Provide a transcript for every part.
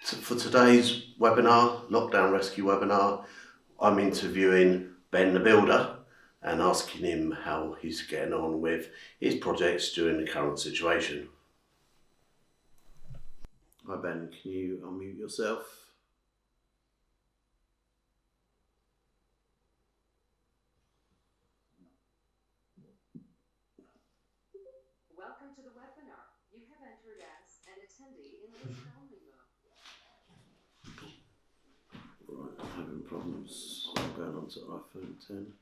For today's webinar, Lockdown Rescue webinar, I'm interviewing Ben the Builder and asking him how he's getting on with his projects during the current situation. Hi Ben, can you unmute yourself? Welcome to the webinar. You have entered as an attendee in listen-only mode. Right, I'm having problems. I'm going on to iPhone 10.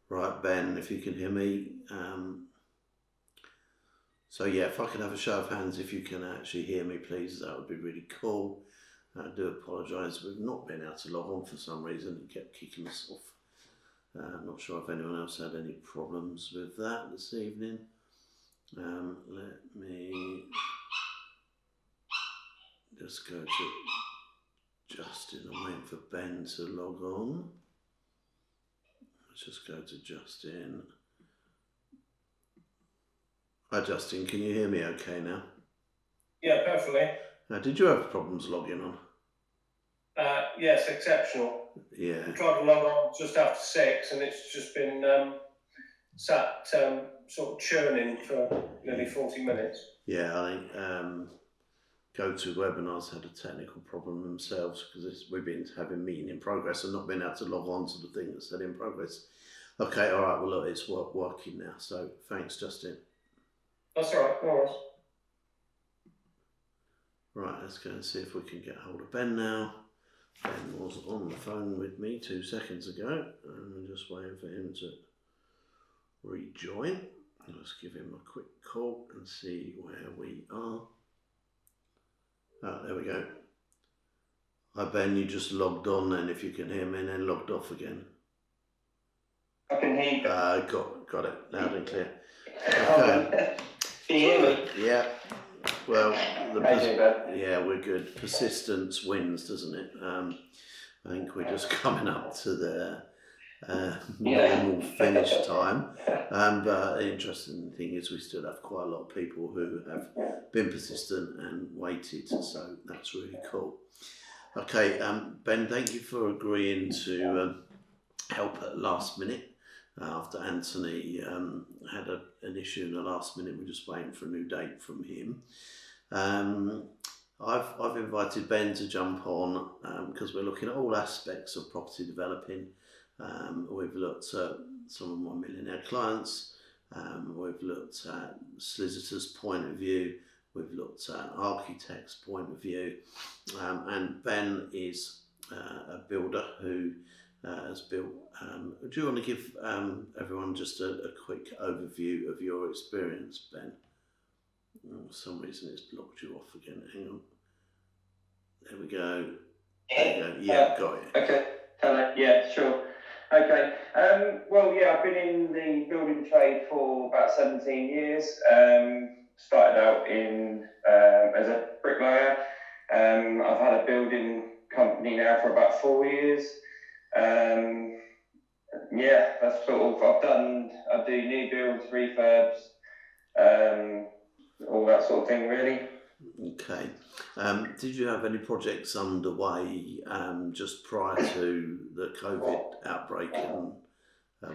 Right, Ben, if you can hear me. So yeah, if I could have a show of hands if you can actually hear me, please, that would be really cool. I do apologise, we've not been able to log on for some reason, it kept kicking us off. I'm not sure if anyone else had any problems with that this evening. Let me just go to Justin. I'm waiting for Ben to log on. Let's just go to Justin. Hi Justin, can you hear me okay now? Yeah, perfectly. Did you have problems logging on? Yes, exceptional. Yeah. We tried to log on just after 6 and it's just been sat sort of churning for nearly 40 minutes. Yeah, I think GoToWebinar's had a technical problem themselves because we've been having meeting in progress and not been able to log on to the thing that said in progress. Okay, all right, well look, it's working now, so thanks Justin. That's all right, no worries. Right, let's go and see if we can get hold of Ben now. Ben was on the phone with me 2 seconds ago, and I'm just waiting for him to rejoin. Let's give him a quick call and see where we are. Oh, there we go. Hi Ben, you just logged on then, if you can hear me, and then logged off again. I can hear you. Got it, loud and clear. Okay. Can you hear me? Yeah. Well, yeah, we're good. Persistence wins, doesn't it? I think we're just coming up to the normal finish time. But the interesting thing is we still have quite a lot of people who have been persistent and waited, so that's really cool. Okay, Ben, thank you for agreeing to help at last minute. After Anthony had an issue in the last minute, we're just waiting for a new date from him. I've invited Ben to jump on because we're looking at all aspects of property developing. We've looked at some of my millionaire clients. We've looked at solicitor's point of view. We've looked at architect's point of view. And Ben is a builder who has built. Do you want to give everyone just a quick overview of your experience, Ben? For some reason it's blocked you off again. Hang on. There we go. There you go. Yeah, got it. Okay. Hello. Yeah, sure. Okay. Well, yeah, I've been in the building trade for about 17 years. Started out in as a bricklayer. I've had a building company now for about 4 years. Yeah, that's sort of, I do new builds, refurbs, all that sort of thing really. Okay. Did you have any projects underway just prior to the COVID outbreak and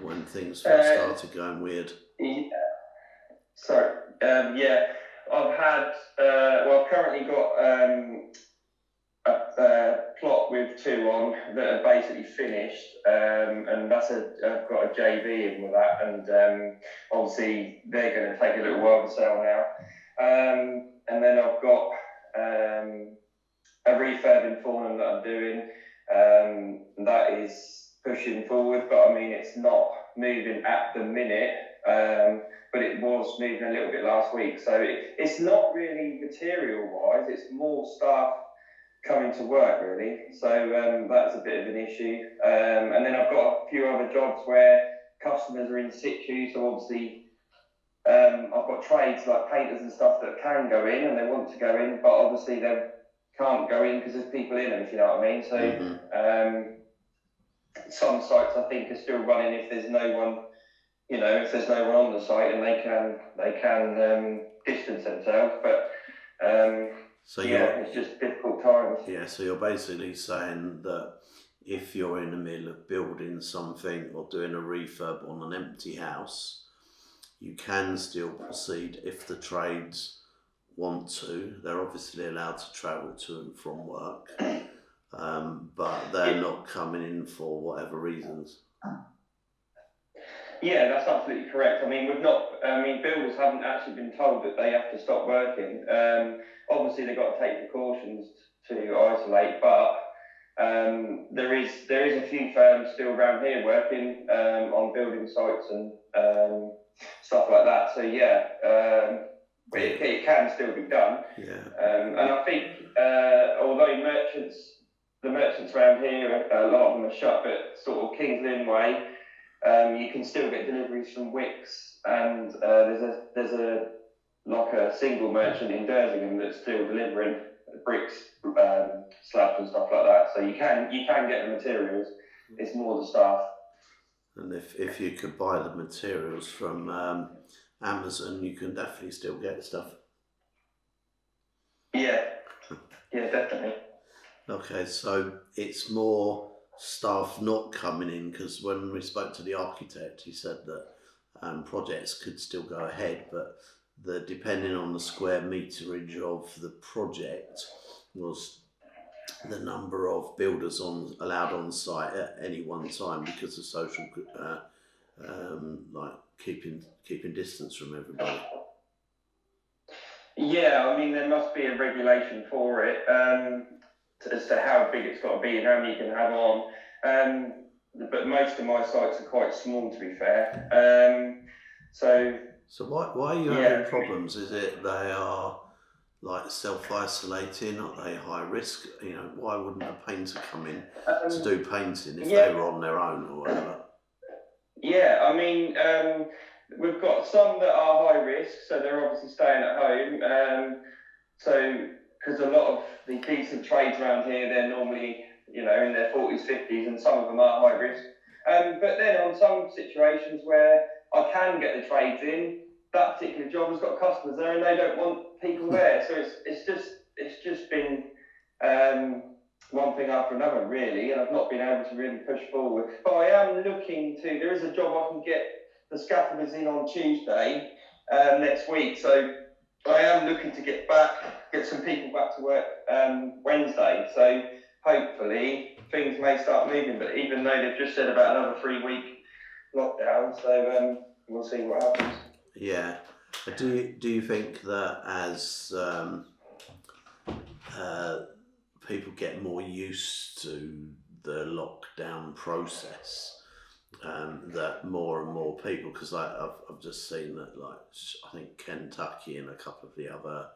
when things first started going weird? Sorry. Yeah, I've had, I've currently got a plot with 2 on that are basically finished, and I've got a JV in with that, and obviously they're going to take a little while to sell now. And then I've got a refurb in Fornham that I'm doing, that is pushing forward, but I mean it's not moving at the minute, but it was moving a little bit last week, so it's not really material wise, it's more staff coming to work really, so that's a bit of an issue. And then I've got a few other jobs where customers are in situ, so obviously I've got trades like painters and stuff that can go in and they want to go in, but obviously they can't go in because there's people in them, if you know what I mean. So some sites I think are still running if there's no one you know, if there's no one on the site, and they can distance themselves. But So it's just difficult times. Yeah, so you're basically saying that if you're in the middle of building something or doing a refurb on an empty house, you can still proceed if the trades want to. They're obviously allowed to travel to and from work, but they're not coming in for whatever reasons. Yeah, that's absolutely correct. I mean, builders haven't actually been told that they have to stop working. Obviously, they've got to take precautions to isolate, but there is a few firms still around here working on building sites and stuff like that. So it can still be done. Yeah. And I think although the merchants around here, a lot of them are shut, but sort of Kings Lynn way. You can still get deliveries from Wicks, and there's a single merchant in Dersingham that's still delivering bricks, slabs and stuff like that. So you can get the materials. It's more the staff. And if you could buy the materials from Amazon, you can definitely still get stuff. Yeah, definitely. Okay, so it's more staff not coming in, because when we spoke to the architect, he said that projects could still go ahead, but depending on the square meterage of the project was the number of builders allowed on site at any one time, because of social like keeping distance from everybody. Yeah, I mean, there must be a regulation for it as to how big it's got to be and how many you can have on. But most of my sites are quite small, to be fair. So why are you having problems? Is it they are like self-isolating? Are they high risk? You know, why wouldn't a painter come in to do painting if they were on their own or whatever? Yeah, I mean, we've got some that are high risk, so they're obviously staying at home. Because a lot of the decent trades around here, they're normally, in their 40s, 50s, and some of them are high risk. But then on some situations where I can get the trades in, that particular job has got customers there and they don't want people there. So it's just been one thing after another, really, and I've not been able to really push forward. But I am looking there is a job I can get the scaffolders in on Tuesday next week. So I am looking to get some people back to work Wednesday. So hopefully things may start moving, but even though they've just said about another 3-week lockdown, so we'll see what happens. Yeah. Do you think that as people get more used to the lockdown process, that more and more people, because I've just seen that, like, I think Kentucky and a couple of the other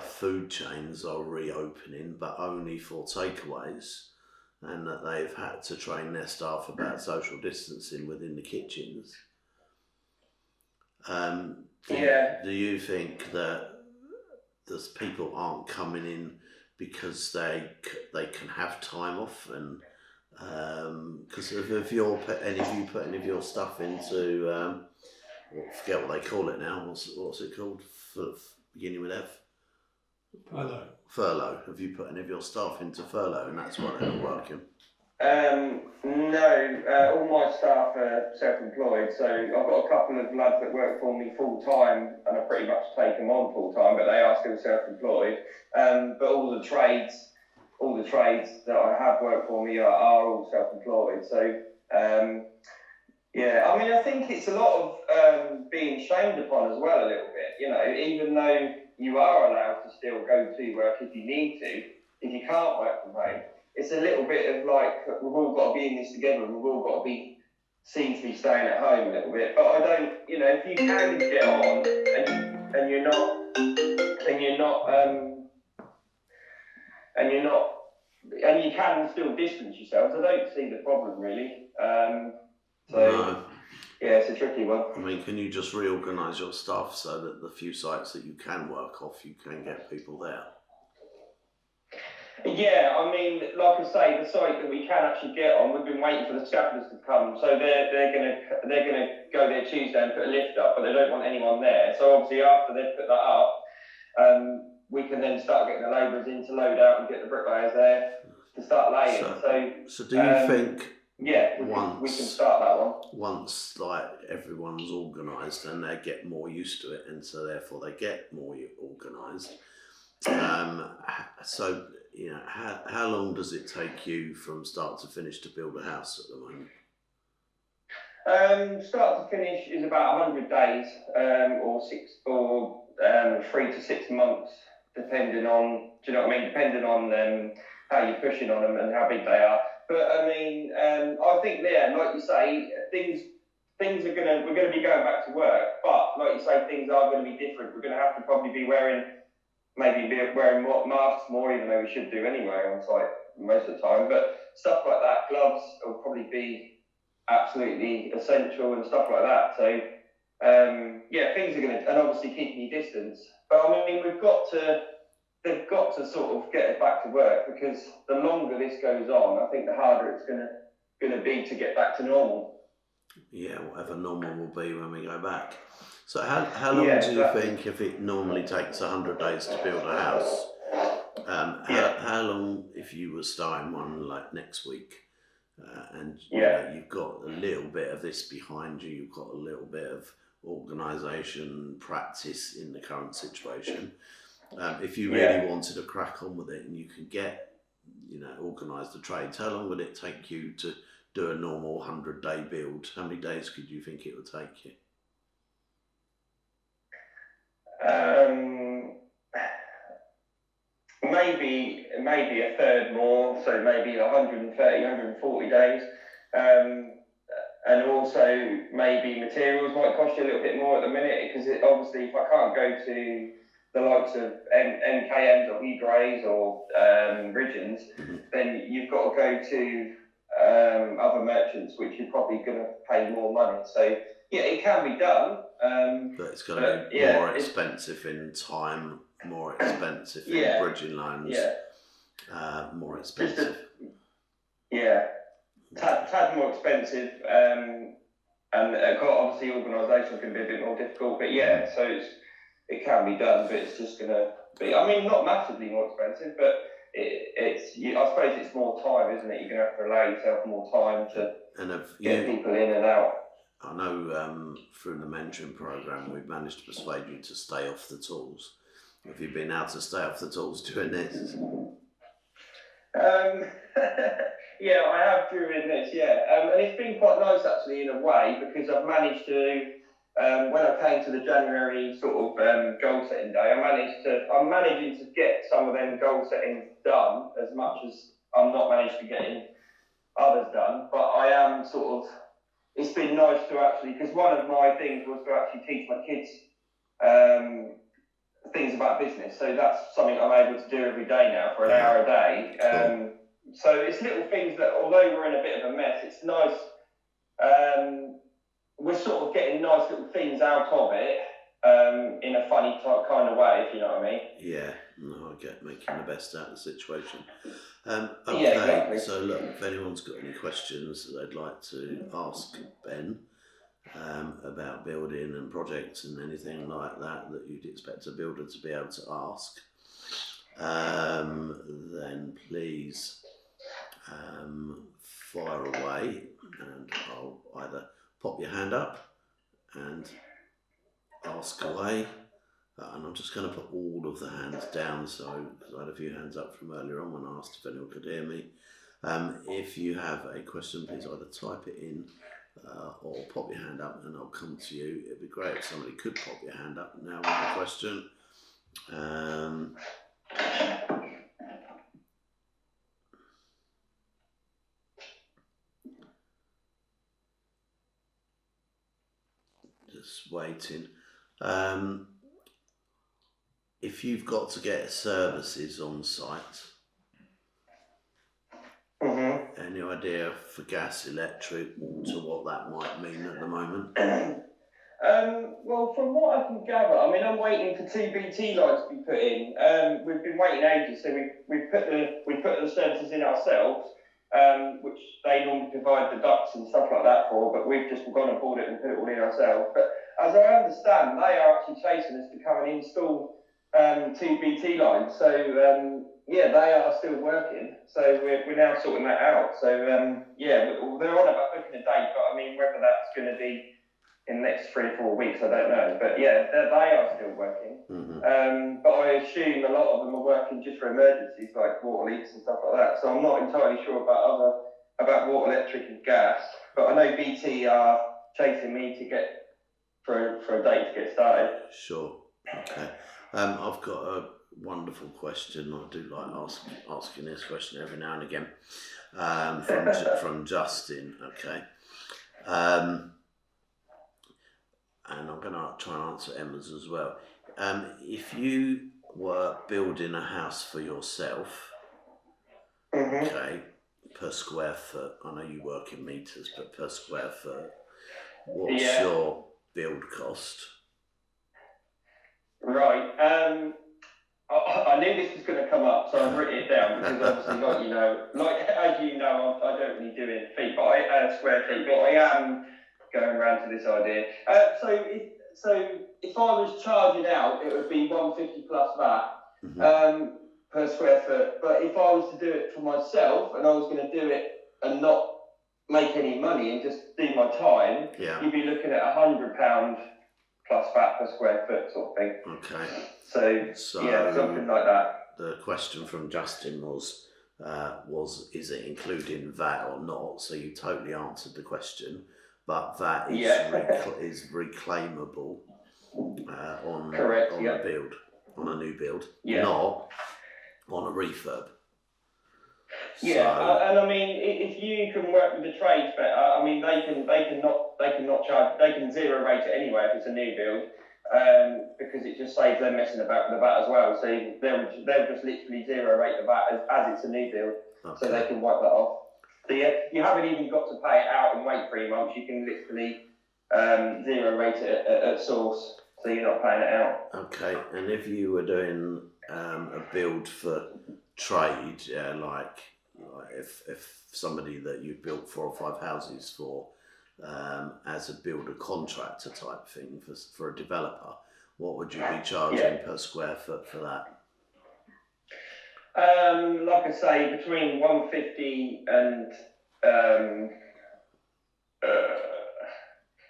food chains are reopening, but only for takeaways, and that they've had to train their staff about social distancing within the kitchens. Do you think that those people aren't coming in because they can have time off, and because if you put any of your stuff into I forget what they call it now, what's it called, beginning with F? Furlough. Have you put any of your staff into furlough, and that's why they're not working? No, all my staff are self-employed, so I've got a couple of lads that work for me full-time, and I pretty much take them on full-time, but they are still self-employed. But all the trades that I have worked for me are all self-employed. So, I mean, I think it's a lot of being shamed upon as well, a little bit, even though you are allowed to still go to work if you need to, if you can't work from home. It's a little bit of like, we've all got to be in this together, and we've all got to be seen to be staying at home a little bit. But I don't, if you can get on and you're not, and you can still distance yourselves, I don't see the problem really. No. Yeah, it's a tricky one. I mean, can you just reorganise your staff so that the few sites that you can work off, you can get people there? Yeah, I mean, like I say, the site that we can actually get on, we've been waiting for the scaffolders to come, so they're going to they're going to go there Tuesday and put a lift up, but they don't want anyone there. So obviously after they've put that up, we can then start getting the labourers in to load out and get the bricklayers there to start laying. So do you think yeah, we can start that one. Once like everyone's organised and they get more used to it, and so therefore they get more organised. So you know, how long does it take you from start to finish to build a house at the moment? Start to finish is about 100 days, or 3 to 6 months, depending on, do you know what I mean? Depending on how you're pushing on them and how big they are. But I mean, I think like you say, things are we're gonna be going back to work. But like you say, things are going to be different. We're going to have to probably be wearing masks more, even though we should do anyway on site most of the time. But stuff like that, gloves will probably be absolutely essential and stuff like that. So yeah, things are going to, and obviously keeping your distance. But I mean, they've got to sort of get us back to work, because the longer this goes on, I think the harder it's going to be to get back to normal. Yeah, whatever normal will be when we go back. So how long do you think, if it normally takes 100 days to build a house, how long if you were starting one like next week, and you know, you've got a little bit of this behind you, you've got a little bit of organisation, practice in the current situation. If you really wanted to crack on with it and you could get, you know, organise the trades, how long would it take you to do a normal 100-day build? How many days could you think it would take you? Maybe a third more, so maybe 130, 140 days. And also maybe materials might cost you a little bit more at the minute, because obviously if I can't go to the likes of MKMs or E-Drays or Ridgeons, then you've got to go to other merchants, which you're probably going to pay more money. So yeah, it can be done. But it's going to be more expensive in time, more expensive in bridging loans, more expensive. Tad more expensive, and obviously organisation can be a bit more difficult. But yeah, so it can be done, but it's just going to be, I mean, not massively more expensive, but I suppose it's more time, isn't it? You're going to have to allow yourself more time to get people in and out. I know through the mentoring program we've managed to persuade you to stay off the tools. Have you been able to stay off the tools during this? Yeah, I have during this, and it's been quite nice actually in a way, because I've managed to, when I came to the January sort of goal setting day, I'm managing to get some of them goal settings done, as much as I'm not managed to get others done, but I am sort of, it's been nice to actually, because one of my things was to actually teach my kids things about business. So that's something I'm able to do every day now for an hour a day. So it's little things that, although we're in a bit of a mess, it's nice. We're sort of getting nice little things out of it in a funny kind of way, if you know what I mean. Yeah, no, I get making the best out of the situation. Okay, exactly. So look, if anyone's got any questions that they'd like to ask Ben about building and projects and anything like that you'd expect a builder to be able to ask, then please fire away, and I'll either pop your hand up and ask away, and I'm just going to put all of the hands down, so because I had a few hands up from earlier on when I asked if anyone could hear me. If you have a question, please either type it in or pop your hand up and I'll come to you. It'd be great if somebody could pop your hand up now with a question. Just waiting. If you've got to get services on site, any idea for gas, electric, to what that might mean at the moment? Well, from what I can gather, I mean, I'm waiting for 2 BT lines to be put in. We've been waiting ages, so we put the services in ourselves. which they normally provide the ducts and stuff like that for, but we've just gone and bought it and put it all in ourselves. But as I understand, they are actually chasing us to come and install 2 BT lines. So yeah, they are still working. So we're now sorting that out. So yeah, they're on about booking a date, but I mean whether that's going to be in the next 3 or 4 weeks, I don't know. But yeah, they are still working. Mm-hmm. But I assume a lot of them are working just for emergencies like water leaks and stuff like that. So I'm not entirely sure about water, electric and gas. But I know BT are chasing me to get for a date to get started. Sure. Okay. I've got a wonderful question. I do like asking this question every now and again. From Justin. Okay. And I'm going to try and answer Emma's as well. If you were building a house for yourself, okay, per square foot, I know you work in meters, but per square foot, what's your build cost? Right. I knew this was going to come up, so I've written it down because obviously, as you know, I don't really do it in feet, but square feet, but I am going around to this idea. So if I was charging out, it would be 150 plus VAT per square foot. But if I was to do it for myself and I was going to do it and not make any money and just do my time, you'd be looking at £100 plus VAT per square foot sort of thing. Okay. So yeah, something like that. The question from Justin was is it including VAT or not? So you totally answered the question, but that is reclaimable on a build, on a new build, not on a refurb. Yeah, and I mean, if you can work with the trades better, I mean, they can not charge, they can zero rate it anyway if it's a new build, because it just saves them messing about with the VAT as well. So they'll just literally zero rate the VAT as it's a new build, so they can wipe that off. So you haven't even got to pay it out and wait 3 months. You can literally zero rate it at source, so you're not paying it out. Okay, and if you were doing a build for trade, like if somebody that you've built 4 or 5 houses for, as a builder contractor type thing for a developer, what would you be charging per square foot for that? Like I say, between 150 and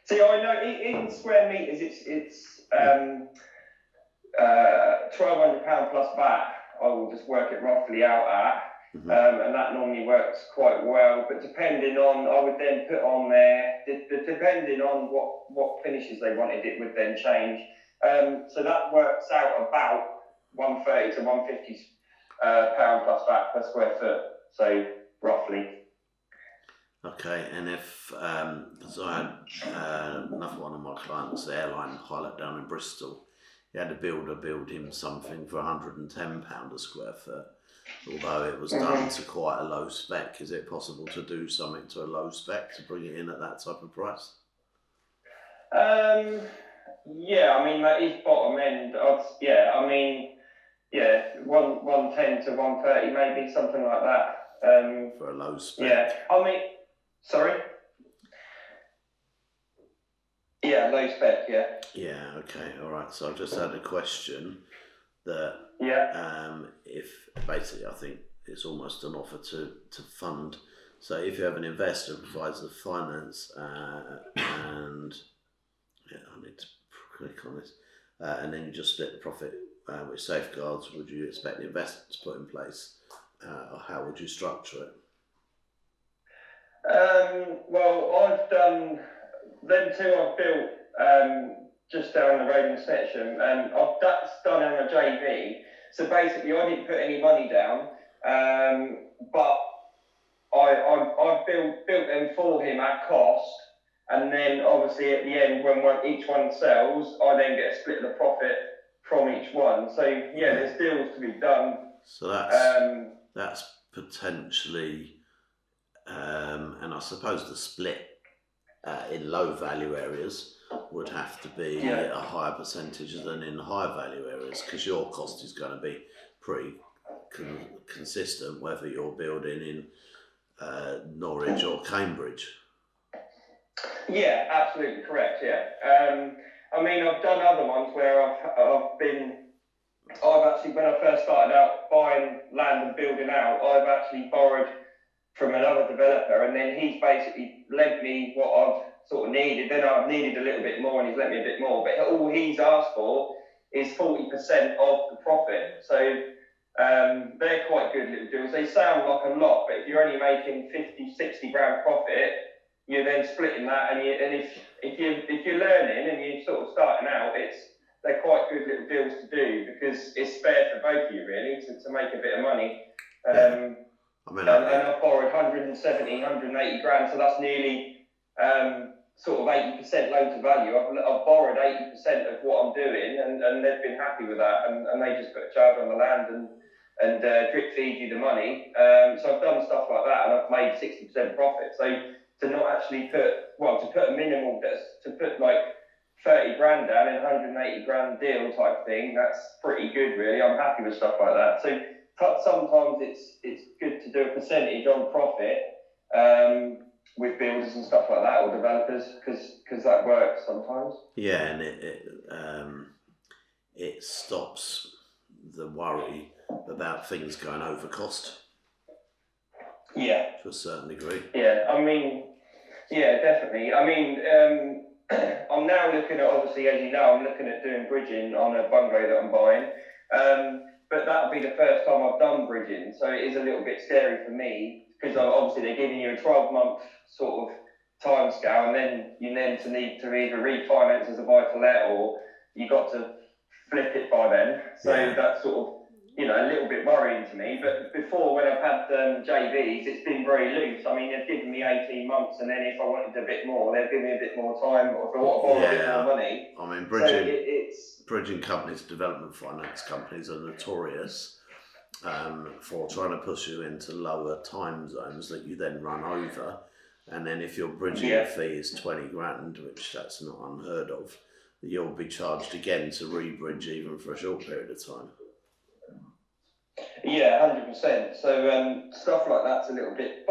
see, I know in square meters it's £1,200 plus VAT. I will just work it roughly out at. And that normally works quite well, but depending on, I would then put on there, depending on what finishes they wanted, it would then change. So that works out about 130 to 150 pound plus VAT per square foot, so roughly. Okay, and if, because I had another one of my clients, the airline pilot down in Bristol, he had a builder build him something for £110 a square foot. Although it was done to quite a low spec, is it possible to do something to a low spec to bring it in at that type of price? Yeah, I mean that is bottom end. 110 to 130 maybe, something like that. For a low spec. Yeah, I mean, sorry. Yeah, low spec. Yeah. Yeah. Okay. All right. So I've just had a question that. If basically, I think it's almost an offer to fund. So if you have an investor who provides the finance, and I need to click on this, and then you just split the profit with safeguards, would you expect the investor to put in place, or how would you structure it? Well, I've done them 2 I've built just down the road in section, and that's done on a JV. So basically, I didn't put any money down, but I built them for him at cost, and then obviously at the end, when each one sells, I then get a split of the profit from each one. So yeah, there's deals to be done. So that's potentially, and I suppose the split in low value areas would have to be a higher percentage than in high value areas, because your cost is going to be pretty consistent whether you're building in Norwich or Cambridge. Yeah, absolutely correct. Yeah. I mean, I've done other ones where I've actually, when I first started out buying land and building out, I've actually borrowed from another developer, and then he's basically lent me what I've sort of needed. Then I've needed a little bit more, and he's lent me a bit more. But all he's asked for is 40% of the profit. So they're quite good little deals. They sound like a lot, but if you're only making 50, 60 grand profit, you're then splitting that, and if you're learning and you're sort of starting out, they're quite good little deals to do, because it's fair for both of you really to make a bit of money. Yeah. I mean, and I've borrowed 170, 180 grand, so that's nearly sort of 80% loan to value. I've borrowed 80% of what I'm doing, and they've been happy with that, and they just put a charge on the land and drip feed you the money. So I've done stuff like that, and I've made 60% profit. So to not actually to put a minimal, to put like 30 grand down in a 180 grand deal type thing, that's pretty good really. I'm happy with stuff like that. So sometimes it's good to do a percentage on profit with builders and stuff like that, or developers, because that works sometimes. Yeah, and it stops the worry about things going over cost. Yeah. To a certain degree. Yeah, I mean, yeah, definitely. I mean, I'm now looking at, obviously, as you know, I'm looking at doing bridging on a bungalow that I'm buying. But that'll be the first time I've done bridging, so it is a little bit scary for me, because obviously they're giving you a 12-month sort of time scale, and then you need to either refinance as a buy-to-let, or you got to flip it by then. So that's sort of, a little bit worrying to me. But before, when I've had JVs, it's been very loose. I mean, they've given me 18 months, and then if I wanted a bit more, they've given me a bit more time, or if I want to borrow a bit more money. I mean, bridging companies, development finance companies are notorious for trying to push you into lower time zones that you then run over. And then if your bridging fee is 20 grand, which that's not unheard of, you'll be charged again to re-bridge even for a short period of time. Yeah, 100%. So stuff like that's a little bit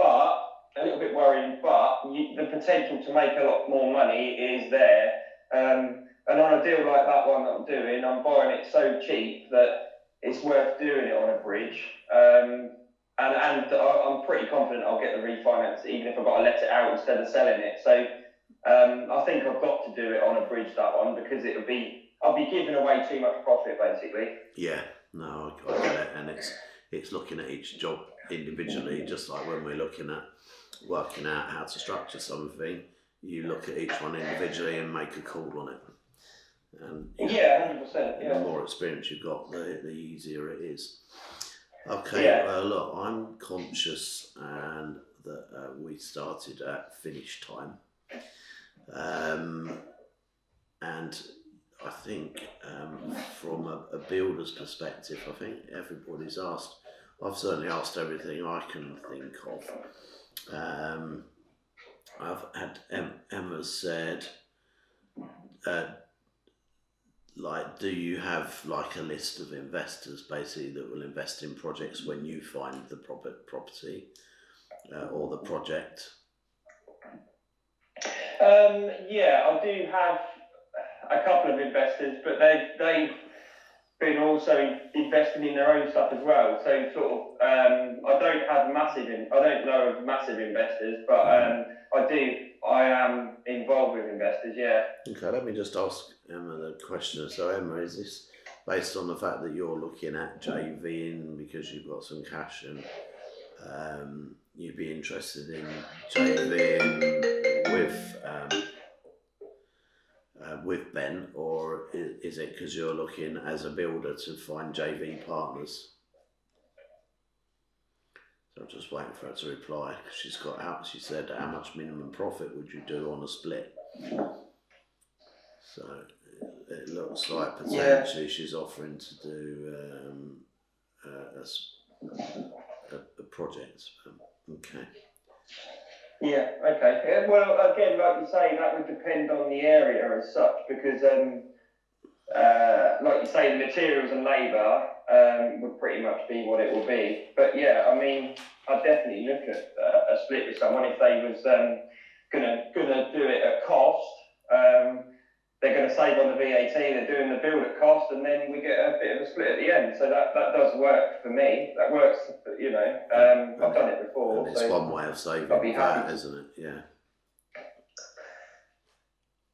worrying, but the potential to make a lot more money is there. And on a deal like that one that I'm doing, I'm buying it so cheap that it's worth doing it on a bridge. And I'm pretty confident I'll get the refinance, even if I've got to let it out instead of selling it. So I think I've got to do it on a bridge, that one, because I'll be giving away too much profit, basically. Yeah, no, I get it, and it's looking at each job individually, just like when we're looking at working out how to structure something. You look at each one individually and make a call on it. And 100%. Yeah. The more experience you've got, the easier it is. Okay, well, look, I'm conscious and that we started at finish time, and I think from a builder's perspective, I think everybody's asked. I've certainly asked everything I can think of. I've had Emma said, do you have like a list of investors basically that will invest in projects when you find the property or the project? I do have a couple of investors, but they've been also investing in their own stuff as well. So sort of, I don't know of massive investors, but I am involved with investors. Yeah. Okay, let me just ask Emma the question. So Emma, is this based on the fact that you're looking at JVing because you've got some cash and you'd be interested in JVing with Ben, or is it because you're looking as a builder to find JV partners? So I'm just waiting for her to reply. She said, how much minimum profit would you do on a split? So it looks like potentially she's offering to do a project. Okay. Yeah, okay. Yeah, well, again, like you say, that would depend on the area as such, because, like you say, the materials and labour would pretty much be what it will be. But yeah, I mean, I'd definitely look at a split with someone if they was gonna do it at cost. They're going to save on the VAT. They're doing the build at cost, and then we get a bit of a split at the end. So that does work for me. That works, you know. I've done it before. And it's so one way of saving I'll be that, happy. isn't it? Yeah.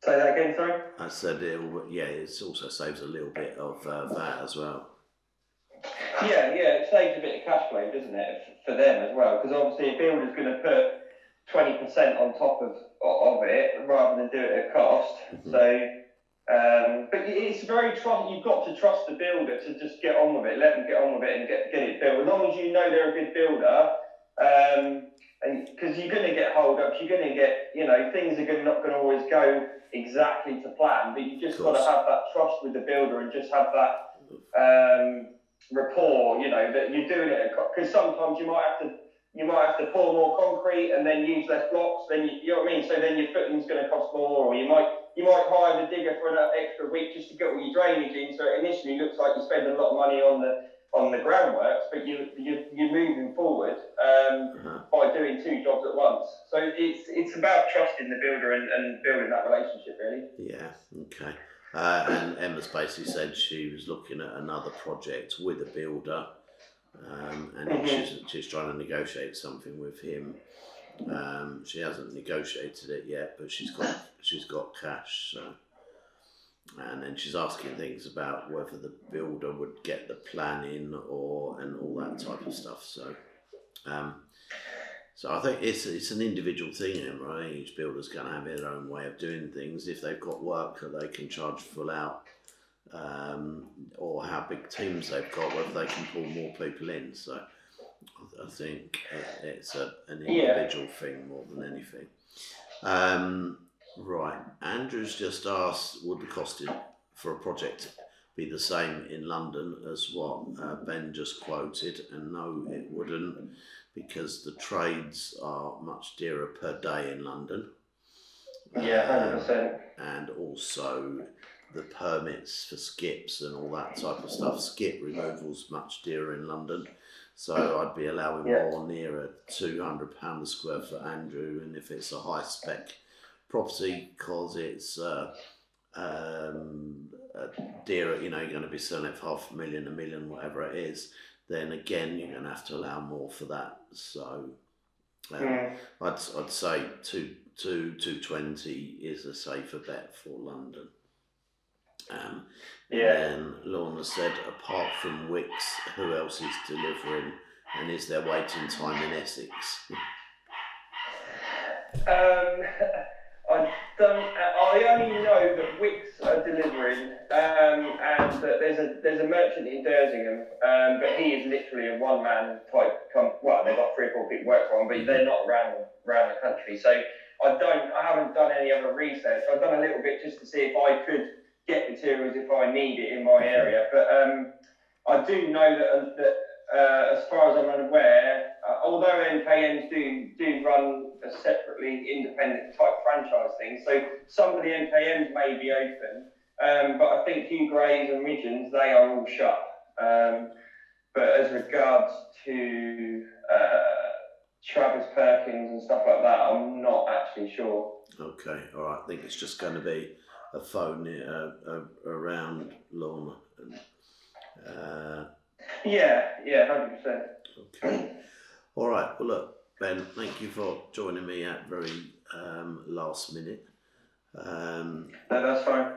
Say that again, sorry. I said it also saves a little bit of VAT as well. Yeah, it saves a bit of cash flow, doesn't it, for them as well? Because obviously a builder's going to put 20% on top of it rather than do it at cost. Mm-hmm. So, but it's very you've got to trust the builder to just get on with it, let them get on with it and get it built. As long as you know they're a good builder, and because you're going to get hold-ups, you're going to get, you know, things are not going to always go exactly to plan, but you just got to have that trust with the builder and just have that rapport, you know, that you're doing it, because sometimes you might have to pour more concrete and then use less blocks. Then you know what I mean. So then your footing's going to cost more, or you might hire the digger for an extra week just to get all your drainage in. So it initially looks like you spend a lot of money on the groundworks, but you're moving forward by doing two jobs at once. So it's about trusting the builder and building that relationship, really. Yeah. Okay. And Emma's basically said she was looking at another project with a builder. And she's trying to negotiate something with him. She hasn't negotiated it yet, but she's got cash. So, and then she's asking things about whether the builder would get the planning and all that type of stuff. So, so I think it's an individual thing, Emma. Each builder's going to have their own way of doing things. If they've got work that they can charge full out. Or how big teams they've got, whether they can pull more people in. So I think it's an individual thing more than anything. Right, Andrew's just asked, would the costing for a project be the same in London as what Ben just quoted? And no, it wouldn't, because the trades are much dearer per day in London. Yeah, 100%. And also the permits for skips and all that type of stuff. Skip removal's much dearer in London, so I'd be allowing more nearer £200 a square foot, Andrew. And if it's a high spec property, because it's dearer, you know, you're going to be selling it for $500,000, $1 million, whatever it is, then again you're going to have to allow more for that. So I'd say 220 is a safer bet for London. And then Lorna said, apart from Wicks, who else is delivering, and is there waiting time in Essex? I only know that Wicks are delivering, and that there's a merchant in Dersingham, but he is literally a one-man type. Well, they've got 3 or 4 people work for him, but they're not around the country. So I haven't done any other research. I've done a little bit just to see if I could get materials if I need it in my area. But I do know that as far as I'm unaware, although MKMs do run a separately independent type franchise thing, so some of the MKMs may be open, but I think Hugh Gray's and Midgeons, they are all shut. But as regards to Travis Perkins and stuff like that, I'm not actually sure. Okay, all right. I think it's just going to be a phone around Lorna. Yeah, 100%. Okay. All right. Well, look, Ben, thank you for joining me at very last minute. No, that's fine.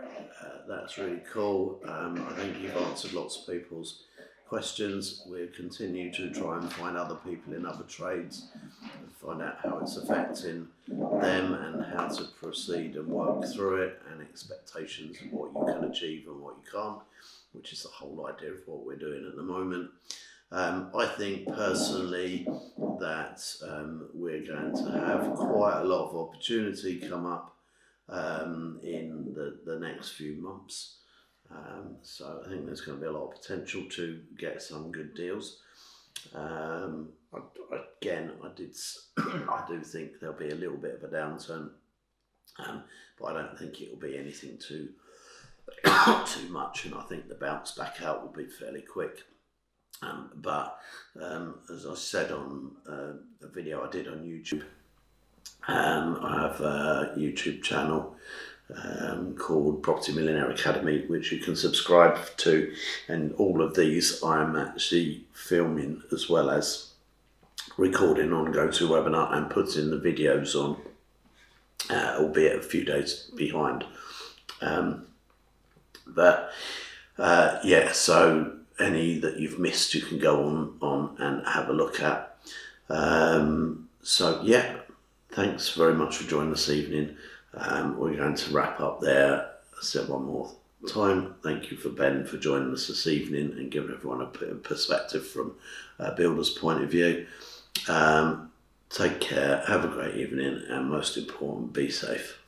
That's really cool. I think you've answered lots of people's questions. We'll continue to try and find other people in other trades and find out how it's affecting them and how to proceed and work through it, and expectations of what you can achieve and what you can't, which is the whole idea of what we're doing at the moment. I think personally that we're going to have quite a lot of opportunity come up in the next few months. So I think there's going to be a lot of potential to get some good deals. I do think there'll be a little bit of a downturn, but I don't think it'll be anything too much, and I think the bounce back out will be fairly quick. But as I said on a video I did on YouTube, I have a YouTube channel called Property Millionaire Academy, which you can subscribe to, and all of these I'm actually filming as well as recording on GoToWebinar and putting the videos on, albeit a few days behind. So any that you've missed you can go on and have a look at. Thanks very much for joining this evening. We're going to wrap up there. I said one more time, thank you for Ben for joining us this evening and giving everyone a perspective from a builder's point of view. Take care, have a great evening, and most important, be safe.